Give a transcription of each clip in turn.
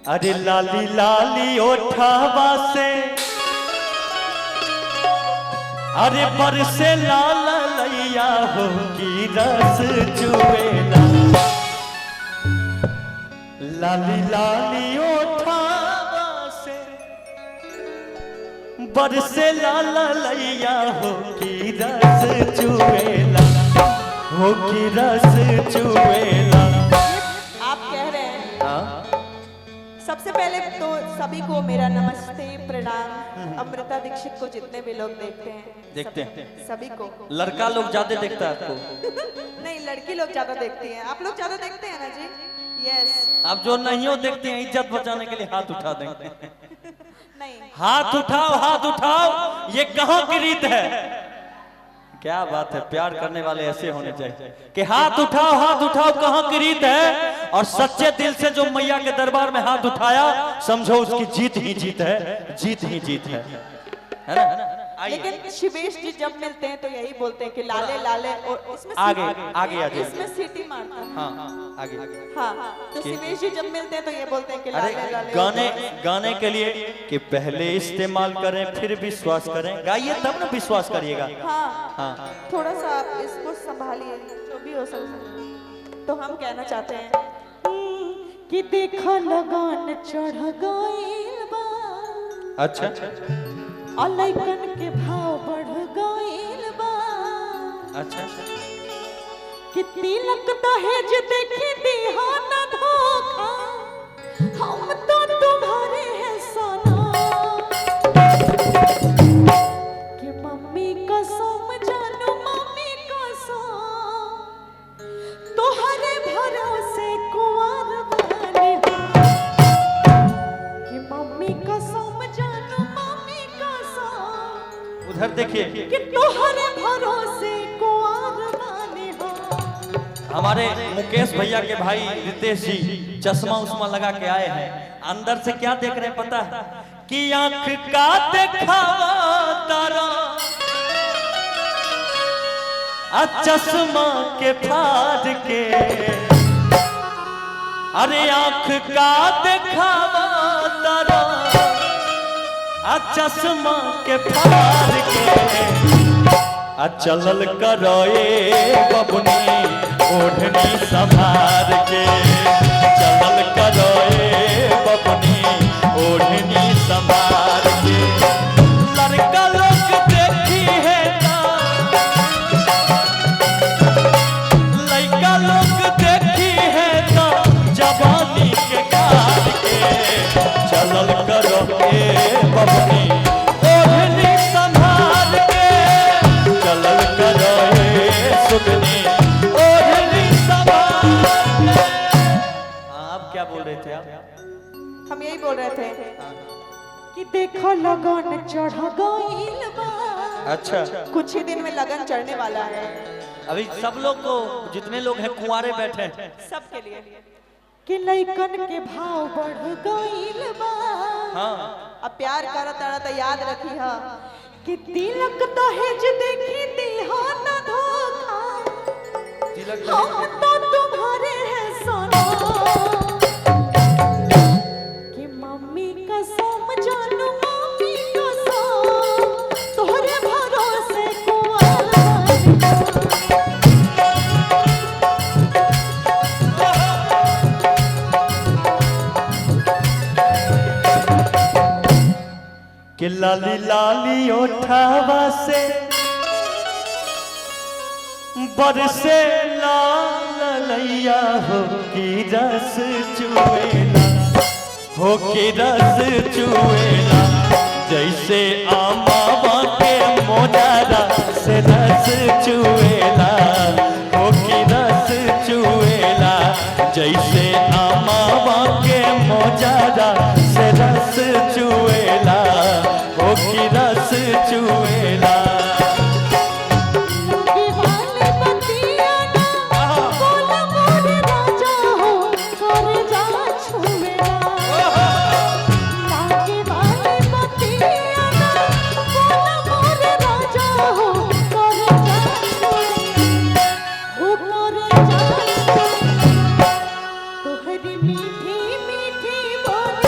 अरे लाली लाली ओठावा से अरे बरसे लाल लैया हो की रस चुएला। लाली लाली ओठावा से बरसे लाल लैया हो की रस चुएला, हो की रस चुएला। आप कह रहे हैं सबसे पहले तो सभी को मेरा नमस्ते प्रणाम। अमृता दीक्षित को जितने भी लोग देखते हैं सभी को। लड़का लोग ज्यादा देखता है आपको? नहीं, लड़की लोग ज्यादा देखती हैं। आप लोग ज्यादा देखते हैं ना जी? यस। आप जो नहीं हो देखते हैं इज्जत बचाने के लिए हाथ उठा देंगे। नहीं, हाथ उठाओ, हाथ उठाओ। ये कहाँ की रीत है? क्या बात है, प्यार करने वाले ऐसे होने चाहिए कि हाथ उठाओ कहाँ की रीत है। और सच्चे दिल से जो मैया के दरबार में हाथ उठाया समझो उसकी जीत ही जीत है, जीत ही जीत है ना? लेकिन शिवेश जी जब मिलते हैं तो यही बोलते हैं कि लाले लाले, और इसमें आगे आगे आ जाइए, इसमें सीटी मारता है। हाँ आगे। हाँ, तो शिवेश जी जब मिलते हैं तो ये बोलते हैं कि अरे लाले लाले। गाने के लिए कि पहले इस्तेमाल करें फिर विश्वास करें, गाइए तब ना विश्वास करिएगा। हाँ, थोड़ा सा आप इसको संभालिए, जो भी हो सकता। तो हम कहना चाहते हैं कि देखो लगान चढ़ गइल बा, अच्छा, और लइकन के भाव बढ़ गइल बा, अच्छा, कि तिलक दहेज देखी दीहाना धोखा, हम तो तुम्हारे हैं सना, कि मम्मी कसम जानू मम्मी कसम, तोहरे भरोसे कुंवर बने, कि मम्मी कसम जानू मम्मी कसम, उधर देखिए कि तोहरे भरोसे कुंवर बने हो। हमारे मुकेश भैया के भाई रितेश जी चश्मा उस्मा लगा के आए हैं। अंदर से क्या देख रहे हैं पता है? कि आंख का देखावा तारा चश्मा के फाड़ के, अरे आंख का देखावा तारा चश्मा के फाड़ के, चलल करो ए बबुनी ओढ़नी संभार के, चलल करो ए बबुनी ओढ़नी संभार के। लड़का लोग देखी है ना, लड़का लोग देखी है ना जवानी के कार के, चलल करो ए बबुनी ओढ़नी संभार के, चलल करो ए सुगनी ओढ़नी संभार के। आप क्या बोल रहे थे? हम यही बोल रहे थे कि देखो लगन चढ़ गइल बा। अच्छा, कुछ ही दिन में लगन चढ़ने वाला है। अभी सब लोग को, जितने लोग हैं कुंवारे बैठे हैं, सबके लिए कि लइकन के भाव बढ़ गइल बा। हाँ, अब प्यार करत तारा तो याद रखी हा कि तिलक दहेज देखी दीहाना धोखा, हम तो तुम्हारे हैं सोना, कि मम्मी कसम जानू मम्मी कसम, तोहरे भरोसे कुंवर बने। कि लाली लाली ओठावा से बरसे लाल लैया हो की रस चुएला, हो की रस चुएला। जैसे आमावा के मोजारा से रस चुएला, हो की रस चुएला। जैसे आमावा के मोजारा से रस चुएला, हो की रस चुएला। मीठी मीठी बोल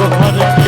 तोहर